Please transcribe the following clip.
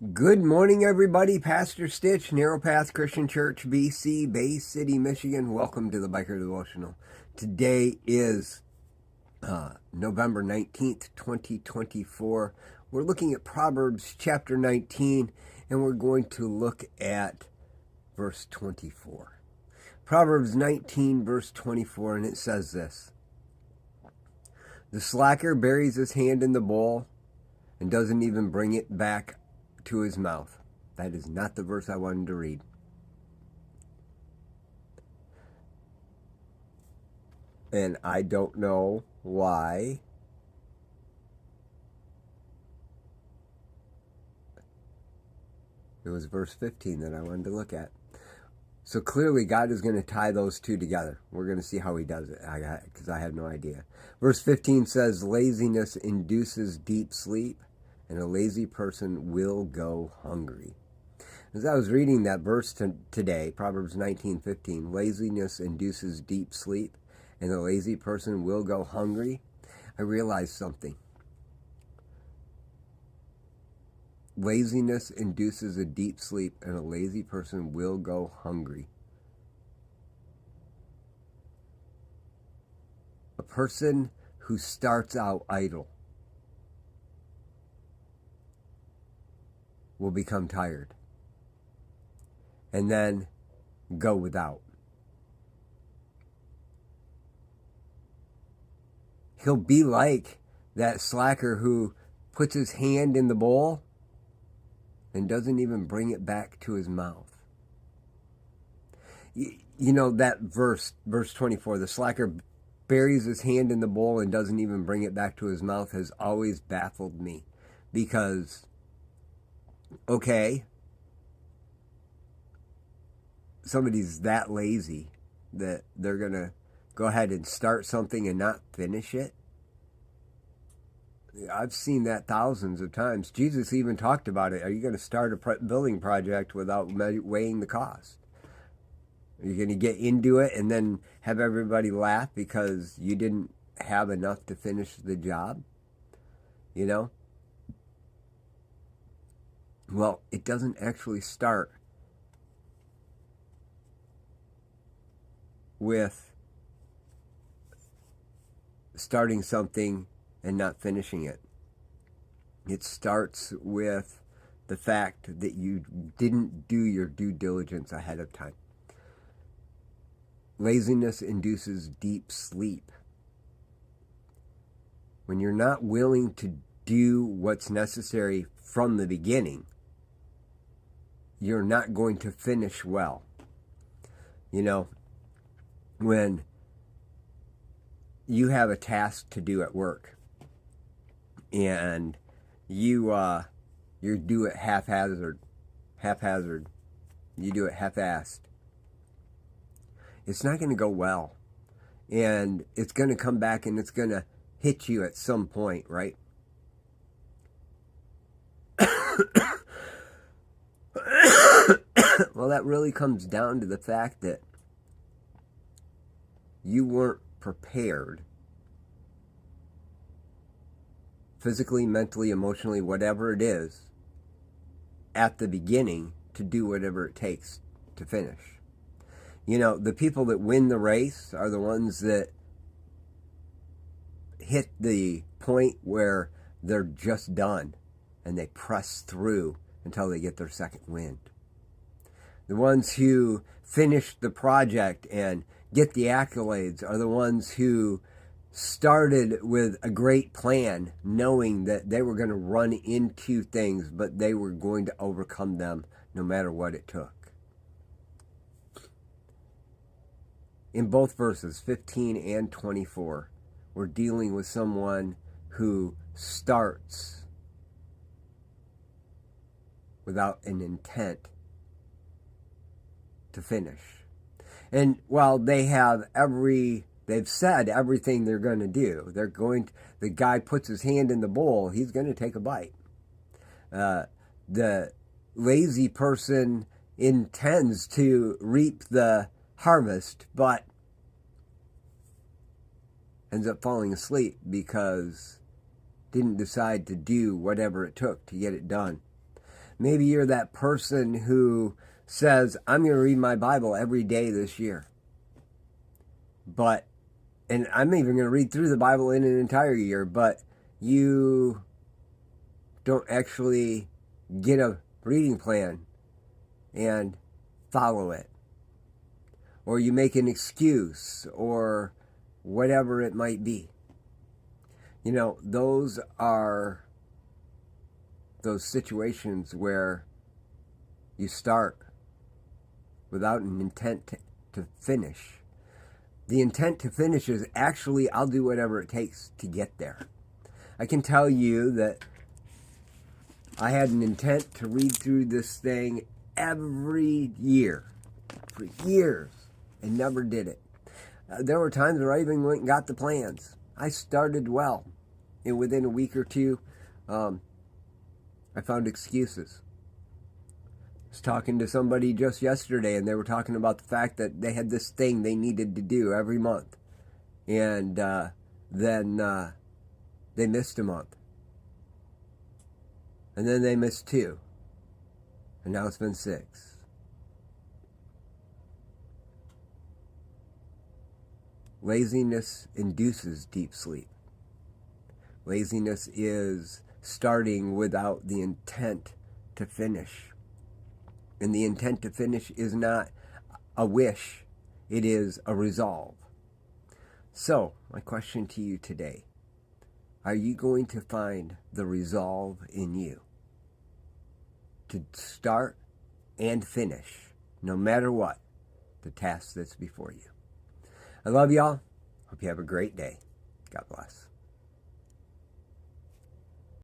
Good morning, everybody. Pastor Stitch, Narrow Path Christian Church, BC, Bay City, Michigan. Welcome to the Biker Devotional. Today is November 19th, 2024. We're looking at Proverbs chapter 19, and we're going to look at verse 24. Proverbs 19, verse 24, and it says this: "The slacker buries his hand in the bowl and doesn't even bring it back to his mouth." That is not the verse I wanted to read. And I don't know why. It was verse 15 that I wanted to look at. So clearly God is going to tie those two together. We're going to see how he does it, because I have no idea. Verse 15 says, "Laziness induces deep sleep, and a lazy person will go hungry." As I was reading that verse today, Proverbs 19:15, laziness induces deep sleep, and a lazy person will go hungry, I realized something. Laziness induces a deep sleep, and a lazy person will go hungry. A person who starts out idle will become tired and then go without. He'll be like that slacker who puts his hand in the bowl and doesn't even bring it back to his mouth. You know that verse 24, the slacker buries his hand in the bowl and doesn't even bring it back to his mouth, has always baffled me. Because okay, somebody's that lazy that they're going to go ahead and start something and not finish it. I've seen that thousands of times. Jesus even talked about it. Are you going to start a building project without weighing the cost? Are you going to get into it and then have everybody laugh because you didn't have enough to finish the job? You know? Well, it doesn't actually start with starting something and not finishing it. It starts with the fact that you didn't do your due diligence ahead of time. Laziness induces deep sleep. When you're not willing to do what's necessary from the beginning, you're not going to finish well. You know, when you have a task to do at work and you do it haphazard, you do it half-assed, it's not going to go well. And it's going to come back and it's going to hit you at some point, right? Well, that really comes down to the fact that you weren't prepared physically, mentally, emotionally, whatever it is, at the beginning to do whatever it takes to finish. You know, the people that win the race are the ones that hit the point where they're just done and they press through until they get their second wind. The ones who finish the project and get the accolades are the ones who started with a great plan, knowing that they were going to run into things, but they were going to overcome them no matter what it took. In both verses, 15 and 24, we're dealing with someone who starts without an intent to finish. And while they've said everything they're going to do, the guy puts his hand in the bowl, he's going to take a bite. The lazy person intends to reap the harvest, but ends up falling asleep because didn't decide to do whatever it took to get it done. Maybe you're that person who says, I'm going to read my Bible every day this year. And I'm even going to read through the Bible in an entire year, but you don't actually get a reading plan and follow it. Or you make an excuse, or whatever it might be. Those are those situations where you start without an intent to finish. The intent to finish is actually, I'll do whatever it takes to get there. I can tell you that I had an intent to read through this thing every year for years and never did it. There were times where I even went and got the plans. I started well, and within a week or two, I found excuses. I was talking to somebody just yesterday, and they were talking about the fact that they had this thing they needed to do every month. And then they missed a month. And then they missed 2. And now it's been 6. Laziness induces deep sleep. Laziness is starting without the intent to finish. And the intent to finish is not a wish, it is a resolve. So, my question to you today, are you going to find the resolve in you to start and finish, no matter what, the task that's before you? I love y'all. Hope you have a great day. God bless.